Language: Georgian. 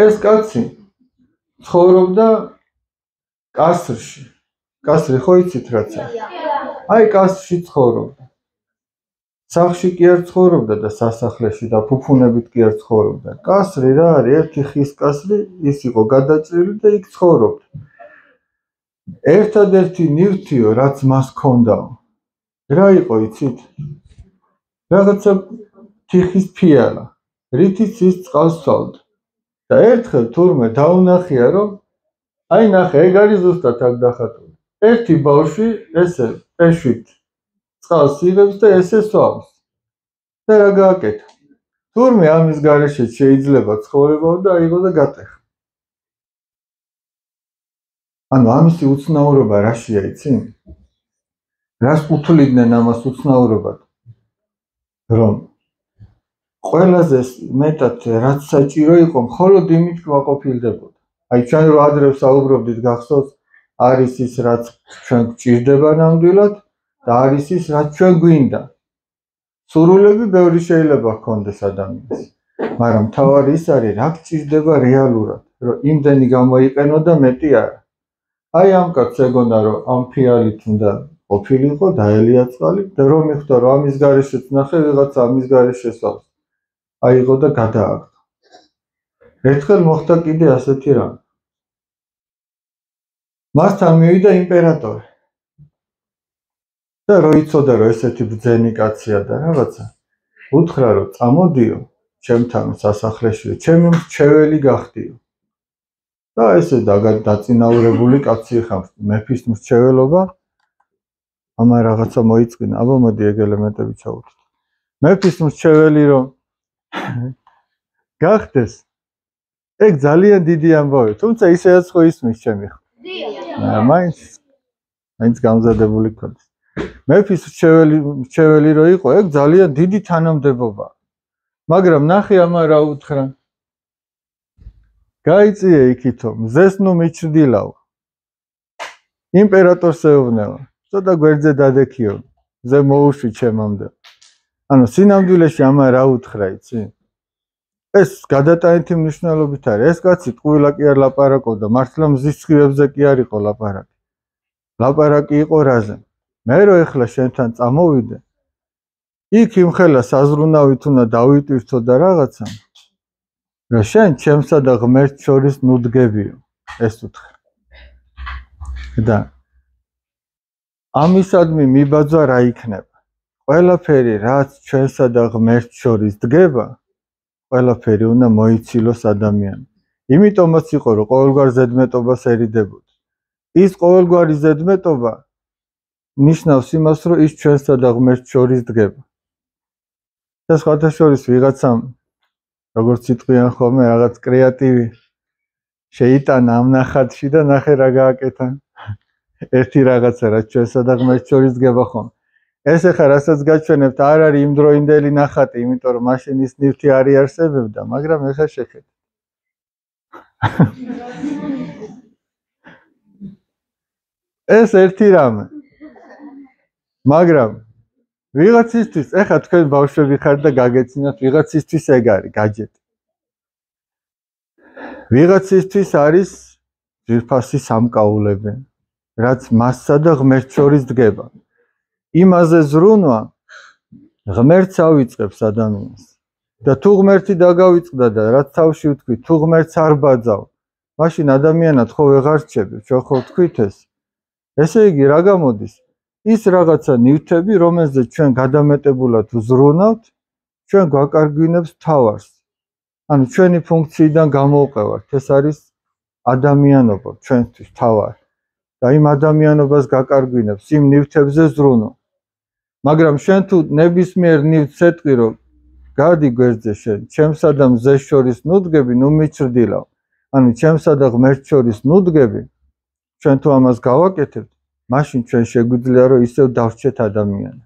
ეს კაცი ცხოვრობდა კასრში. კასრი ხო იცით რაცა? აი კასრში ცხოვრობდა. სახლში კი არ ცხოვრობდა და სასახლეში და ფუფუნებით კი არ ცხოვრობდა. კასრი რა არის? ერთი ხის კასრი, ის იყო გადაჭრილი და იქ ცხოვრობდა. ერთადერთი ნივთიო, რაც მას ჰქონდაო. რა იყო იცით? რაღაცა თიხის ფიალა, რითიც ის წყალს ცვალდა. და ერთხელ თურმე დაუნახია, რომ აი ნახე, ეგ არის ზუსტად აქ დახატული. ერთი ბავშვი ესე ეშვით წყალს იღებს და ესე სვავს. და რა გააკეთა? თურმე ამის გარეშე შეიძლება ცხოვრებაო და აიღო და გატეხა. ანუ ამისი უცნაურობა რაშია იცი? რას უთვლიდნენ ამას უცნაურობად? რომ ყველაზე მეტად რაც საჭირო იყო, მხოლოდ იმით კმაყოფილდებოდა. აი ჩვენ რო ადრე ვსაუბრობდით, გახსოვს, არის ის რაც ჩვენ გვჭირდება ნამდვილად და არის ის რაც ჩვენ გვინდა. სურვილები ბევრი შეიძლება ჰქონდეს ადამიანს, მაგრამ მთავარი ის არის, რა გჭირდება რეალურად, რომ იმდენი გამოიყენო და მეტი არა. აი ამ კაცს ეგონა, რომ ამ ფიალით უნდა ყოფილიყო, დაელია წყალი და რომ მიხვდა, რომ ამის გარეშეც ნახე, ვიღაცა ამის გარეშე სვავს. აიღო და გადააგდო. ერთხელ მოხდა კიდე ასეთი რამ. მასთან მივიდა იმპერატორი. და რო იცოდა, რომ ესეთი ბრძენი კაცია და რაღაცა, უთხრა, რომ წამოდიო ჩემთან სასახლეში, ჩემი მრჩეველი გახდიო. და ესე დაწინაურებული კაცი ხარ, მეფის მრჩეველობა. ამა რაღაცა მოიწინა, აბა მოდი ეგ ელემენტები ჩავუდგეთ. მეფის მრჩეველი რომ გახდეს, ეგ ძალიან დიდი ამბავია, თუმცა ისედაც ხო ისმის ჩემი ხო. მაინც გამზადებული ქონდეს. მეფის მრჩეველი რო იყო, ეგ ძალიან დიდი თანამდებობა. მაგრამ ნახე ამა რა უთხრა. გაიწიე იქითო, მზეს ნუ მიჩრდილაო. იმპერატორს ეუბნება. ცოტა გვერდზე დადექიო, მზე მოუშვი ჩემამდე. ანუ სინამდვილეში ამა რა უთხრა, იცი? ეს გადატანითი მნიშვნელობით არის. ეს კაცი ტყუილა კი არ ლაპარაკობდა, მართლა მზის სხივებზე კი არ იყო ლაპარაკი. ლაპარაკი იყო რაზე? მე რო ეხლა შენთან წამოვიდე, იქ იმხელა საზრუნავით უნდა დავიტვირთო და რაღაცა. რა შენ ჩემსა და ღმერთს შორის ნუდგებიო, ეს უთხრა. და ამისადმი მიბაძვა რა იქნება? ყველაფერი რაც ჩვენსა და ღმერთს შორის დგება, ყველაფერი უნდა მოიცილოს ადამიანი. იმიტომაც იყო, რომ ყოველგვარ ზედმეტობას ერიდებოდა. ის ყოველგვარი ზედმეტობა ნიშნავს იმას, რომ ის ჩვენსა და ღმერთს შორის დგება. და სხვათა შორის ვიღაცამ, როგორც იტყვიან ხოლმე, რაღაც კრეატივი შეიტანა ამ ნახატში და ნახე რა გააკეთა. ერთი რაღაცა რაც ჩვენსა და ღმერთს შორის დგება ხომ. ეს ახლა რასაც გაჩვენებთ, არ არის იმდროინდელი ნახატი, იმიტომ რომ მაშინ ის ნივთი არ იარსებებდა, მაგრამ ახლა შეხედეთ. ეს ერთი რამე. მაგრამ ვიღაცისთვის, ახლა თქვენ ბავშვები ხართ და გაგეცინათ, ვიღაცისთვის ეგ არის გაჯეტი. ვიღაცისთვის არის ძვირფასი სამკაულები, რაც მასსა და ღმერთს შორის დგება. იმაზე ზრუნვა ღმერთს ავიწყებს ადამიანს. და თუ ღმერთი დაგავიწყდა და რაც თავში ვთქვი, თუ ღმერთს არ ბაძავ, მაშინ ადამიანად ხო ვეღარ რჩები, ჩვენ ხო ვთქვით ეს. ესე იგი რა გამოდის? ის რაღაცა ნივთები, რომელზეც ჩვენ გადამეტებულად ვზრუნავთ, ჩვენ გვაკარგვინებს თავს. ანუ ჩვენი ფუნქციიდან გამოვყევართ, ეს არის ადამიანობა ჩვენთვის თავად. და იმ ადამიანობას გაკარგვინებს, იმ ნივთებზე ზრუნვა. მაგრამ შენ თუ ნებისმიერ ნივთს ეტყვი, რომ გადი გვერდზე შენ, ჩემსა და მზეს შორის ნუდგები, ნუ მიჩრდილავ. ანუ ჩემსა და ღმერთს შორის ნუდგები, ჩვენ თუ ამას გავაკეთებთ, მაშინ ჩვენ შეგვიძლია რომ ისევ დავრჩეთ ადამიანად.